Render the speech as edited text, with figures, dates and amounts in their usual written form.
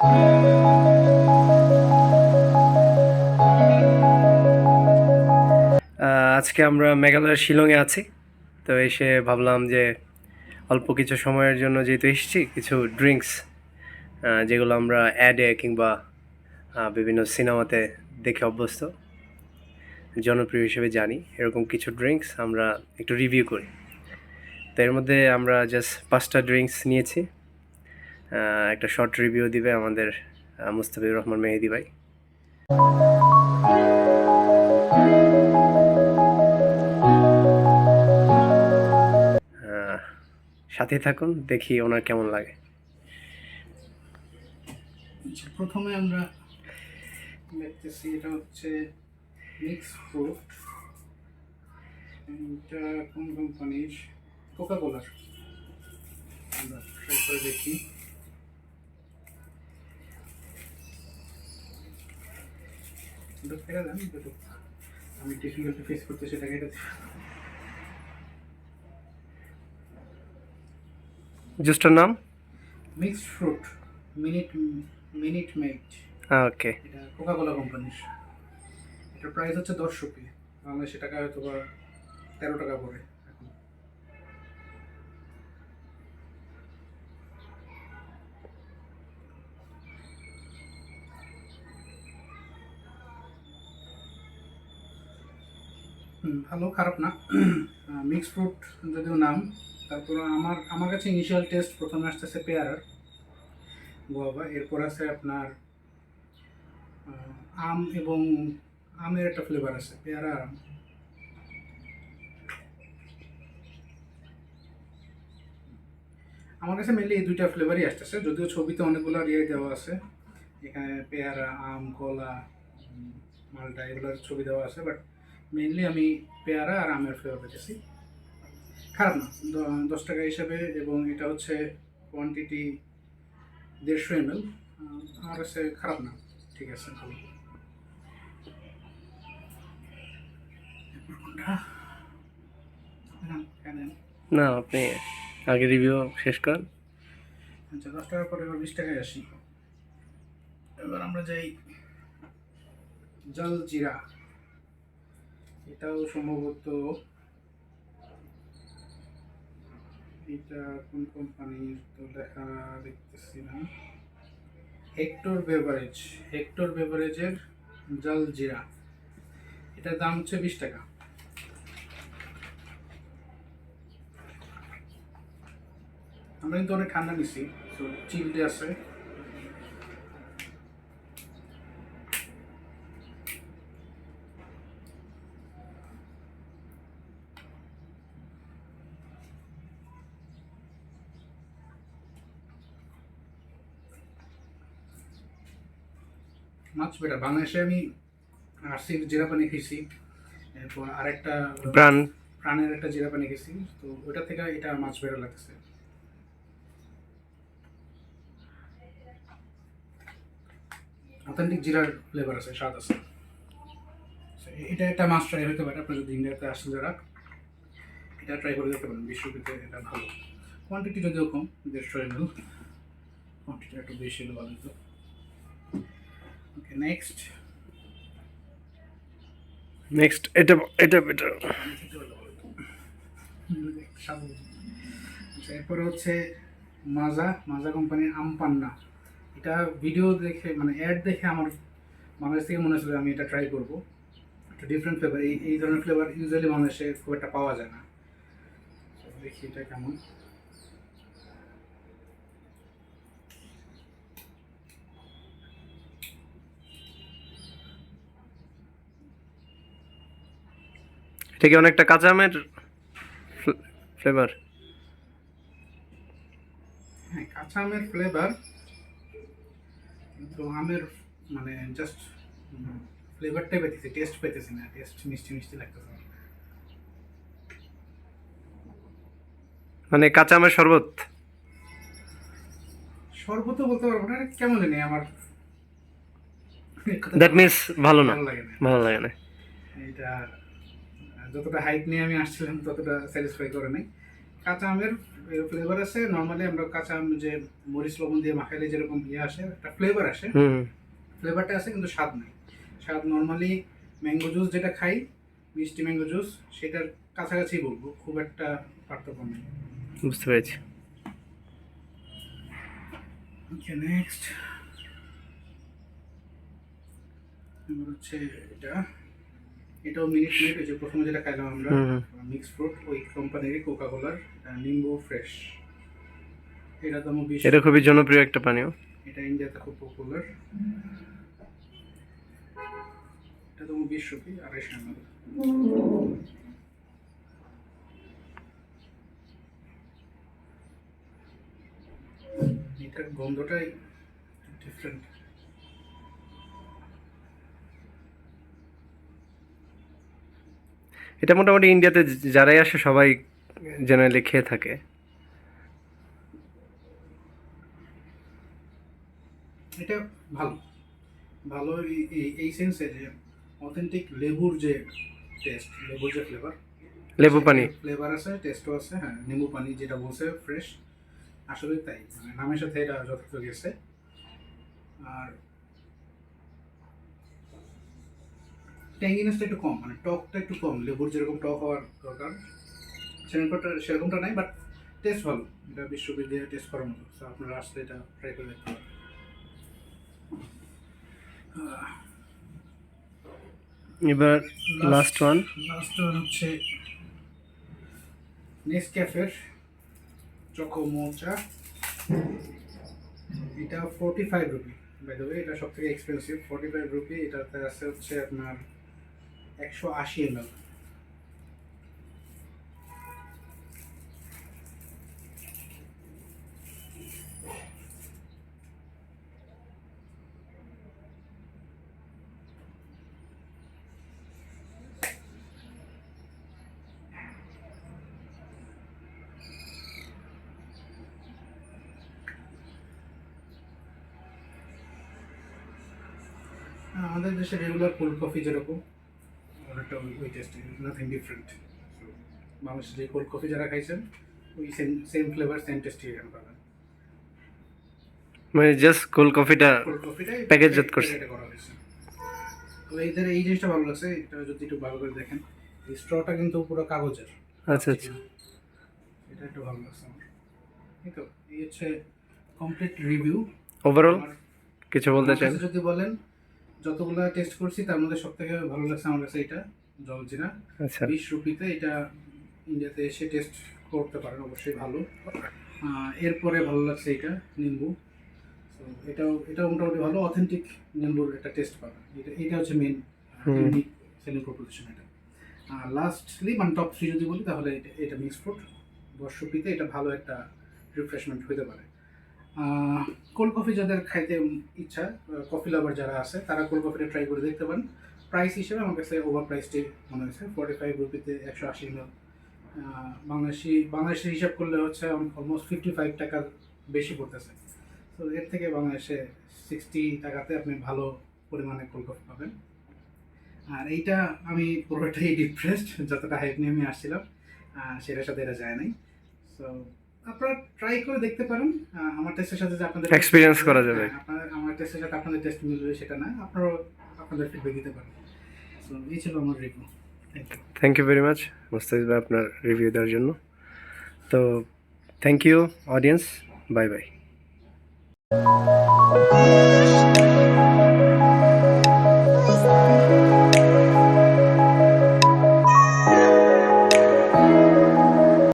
আজকে আমরা মেঘালয়ের শিলংয়ে আছি। তো এসে ভাবলাম যে অল্প কিছু সময়ের জন্য যেহেতু এসেছি, কিছু ড্রিঙ্কস যেগুলো আমরা অ্যাডে কিংবা বিভিন্ন সিনেমাতে দেখে অভ্যস্ত, জনপ্রিয় হিসেবে জানি, এরকম কিছু ড্রিঙ্কস আমরা একটু রিভিউ করি। তো এর মধ্যে আমরা জাস্ট 5টা ড্রিঙ্কস নিয়েছি। একটা শর্ট রিভিউ দিবে আমাদের মুস্তাফিজুর রহমান মেহেদি ভাই। সাথে থাকুন, দেখি ওনার কেমন লাগে। প্রথমে আমরা দেখতেছি এটা হচ্ছে মিক্স ফ্রুট। এটা কোন কোম্পানির? কোকা কোলার। আমরা ট্রাই করে দেখি। আমি ডিফিকাল্টি ফেস করতে সেটাকে জুসটার নাম মিক্সড ফ্রুট মিনিট মেড। ওকে, এটা কোকা কোলা কোম্পানির। এটার প্রাইস হচ্ছে 10 রুপি, বাংলাদেশি টাকা হয়তো বা 13 টাকা পড়ে এখন। ভালো, খারাপ না। মিক্স ফ্রুট যদিও নাম, তারপর আমার কাছে ইনিশিয়াল টেস্ট প্রথমে আসতেছে পেয়ারার, গোয়াবা, এরপর আছে আপনার আম এবং আমের একটা ফ্লেভার আছে, পেয়ারা আর আম। আমার কাছে মেনলি এই দুইটা ফ্লেভারই আসতেছে, যদিও ছবিতে অনেকগুলো ইয়ে দেওয়া আছে, এখানে পেয়ারা, আম, কলা, মালটা এগুলোর ছবি দেওয়া আছে, বাট মেনলি আমি পেয়ারা আর আমের ফ্লেভার পেয়েছি। খারাপ না, 10 টাকা হিসাবে, এবং এটা হচ্ছে কোয়ান্টিটি 150 ml। আমার কাছে খারাপ না, ঠিক আছে, ভালো। না আপনি আগে রিভিউ শেষ করেন। আচ্ছা, 10 টাকার পরে এবার 20 টাকায় আসি। এবার আমরা যাই জল জিরা। এটাও সম্ভবত, এটা কোন কোম্পানির তো লেখা দেখতেছি না। হেক্টর বেভারেজের জল জিরা। এটার দাম হচ্ছে 20 টাকা। আমরা কিন্তু অনেক ঠান্ডা নিছি, তো চিলড আছে। মাছ বেটার। বাংলাদেশে আমি আরসির জিরা পানি খেয়েছি, এরপর আরেকটা প্রাণের একটা জিরা পানি খেয়েছি, তো ওইটা থেকে এটা মাছ বেটার লাগছে। অথেন্টিক জিরার ফ্লেভার আছে, স্বাদ আছে। এটা একটা মাছ ট্রাই হতে পারে, আপনার যদি ইন্ডিয়াতে আসেন যারা, এটা ট্রাই করে দেখতে পারেন। 20 রুপিতে এটা ভালো, কোয়ান্টিটি যদিও কম, 150 ml, কোয়ান্টিটি একটু বেশি হলে ভালো হতো। ওকে, নেক্সট এটা বেটার। এরপরে হচ্ছে মাজা কোম্পানির আম পান্না। এটা ভিডিও দেখে, মানে অ্যাড দেখে আমার বাংলাদেশ থেকে মনে হচ্ছিল আমি এটা ট্রাই করবো। একটা ডিফারেন্ট ফ্লেভার, এই ধরনের ফ্লেভার ইউজুয়ালি বাংলাদেশে খুব একটা পাওয়া যায় না। দেখি এটা কেমন। এটা কি অনেকটা কাঁচা আমের ফ্লেভার? হ্যাঁ, কাঁচা আমের ফ্লেভার, কিন্তু আমের মানে জাস্ট ফ্লেভারটাই পেতেছি, টেস্ট পেতেছি না। টেস্ট মিষ্টি মিষ্টি লাগতেছে। মানে কাঁচা আমের শরবত শরবতও বলতে পারবো না, কেমন জানি আমার দ্যাট মিন্স ভালো না, ভালো লাগে না। এটা যতটা হাইট নিয়ে আমি আসছিলাম ততটা স্যাটিসফাই করে নাই। কাঁচা আমের ফ্লেভার আছে। নর্মালি আমরা কাঁচা আম যে মরিচ লবণ দিয়ে মাখাইলে যেরকম আসে, একটা ফ্লেভার আসে, ফ্লেভারটা আছে কিন্তু স্বাদ নেই। স্বাদ নর্মালি ম্যাঙ্গো জুস যেটা খাই, মিষ্টি ম্যাঙ্গো জুস, সেটার কাছাকাছি বলবো, খুব একটা পার্থক্য নেই। বুঝতে পেরেছি। ওকে, নেক্সট হচ্ছে এটাও মিনিট মেড, ওই যে প্রথমে যেটা খাইলাম আমরা মিক্স ফ্রুট, ওই কোম্পানির কোকা কোলার নিম্বু ফ্রেশ। এটা তো এটা খুবই জনপ্রিয় একটা পানীয়। এটা ইন্ডিয়াতে খুব পপুলার। এটা তো 20 রুপি, 250 ml। এটার গন্ধটাই ডিফারেন্ট। এটা মোটামুটি ইন্ডিয়াতে যারাই আসে সবাই জেনারেলি খেয়ে থাকে। এটা ভালো ভালো এই সেন্সে যে অথেন্টিক লেবুর যে টেস্ট, লেবুর যে ফ্লেভার, লেবু পানি ফ্লেভার আছে, টেস্টও আছে। হ্যাঁ, নিম্বু পানি যেটা বলছে ফ্রেশ, আসলে তাই, মানে নামের সাথে এটা যথেষ্ট গেছে। আর ট্যাঙ্গিনেসটা একটু কম, মানে টকটা একটু কম, লেবুর যেরকম টক হওয়ার দরকার সেরকমটা নাই, বাট টেস্ট ভালো। এটা বিশ্ববিদ্যালয়ে টেস্ট করার মতো, তো আপনারা আসলে এটা ট্রাই করে দেখতে পারেন। এবার লাস্ট ওয়ান হচ্ছে নেসক্যাফের চকো মোচা। এটা 45 রুপি, বাই দ্য ওয়ে এটা সব থেকে এক্সপেন্সিভ। 45 রুপি। এটাতে আছে হচ্ছে আপনার 180 ml। আমাদের দেশে রেগুলার কোল্ড কফি যেরকম, অনেকটা ওই টেস্ট, নাথিং ডিফারেন্ট। বাংলাদেশে যে কোল্ড কফি যারা খাইছেন, ওই সেম ফ্লেভার সেম টেস্টই এখানে পাবেন। মানে জাস্ট কোল্ড কফিটাই প্যাকেজজাত করছে। করা হয়েছে। তো এদের এই জিনিসটা ভালো লাগছে, এটা যদি একটু ভালো করে দেখেন, এই স্ট্রটা কিন্তু পুরো কাগজের। আচ্ছা আচ্ছা, এটা একটু ভালো লাগছে আমার। এই তো এই হচ্ছে কমপ্লিট রিভিউ। ওভারঅল কিছু বলতে চান? যদি বলেন, যতগুলো টেস্ট করছি তার মধ্যে সব থেকে ভালো লাগছে আমার কাছে এটা জলজিরা। আচ্ছা, 20 রুপিতে এটা ইন্ডিয়াতে এসে টেস্ট করতে পারেন, অবশ্যই ভালো। এরপরে ভালো লাগছে এটা নিম্বু। তো এটাও মোটামুটি ভালো, অথেন্টিক নিম্বুর একটা টেস্ট পাবেন। এটা হচ্ছে মেন ইউনিক সেলিং প্রপোজিশন এটা। আর লাস্টলি মানে টপ 3 যদি বলি, তাহলে এটা মিক্স ফ্রুট 10 রুপিতে এটা ভালো একটা রিফ্রেশমেন্ট হতে পারে। কোল্ড কফি যাদের খাইতে ইচ্ছা, কফি লাভার যারা আছে, তারা কোল্ড কফিটা ট্রাই করে দেখতে পারেন। প্রাইস হিসেবে আমার কাছে ওভার প্রাইসটি মনে হয়েছে। 45 রুপিতে 180 ml। বাংলাদেশের হিসাব করলে হচ্ছে অলমোস্ট 55 টাকা বেশি পড়তেছে। তো এর থেকে বাংলাদেশে 60 টাকাতে আপনি ভালো পরিমাণে কোল্ড কফি পাবেন। আর এইটা আমি পুরোটাই ডিপ্রেসড, যতটা হাইপ নিয়ে আমি আসছিলাম সেটার সাথে এটা যায় নাই। সো আপনারা ট্রাই করে দেখতে পারেন। আমার টেস্টের সাথে যে আপনাদের এক্সপেরিয়েন্স করা যাবে। আমার টেস্টের সাথে আপনাদের টেস্ট মিলবে সেটা না, আপনারাও আপনাদের ফিডব্যাক দিতে পারেন। সো এই ছিল আমার review. Thank you very much Mustafiz ভাই আপনার রিভিউ দেওয়ার জন্য। তো thank you audience, bye by.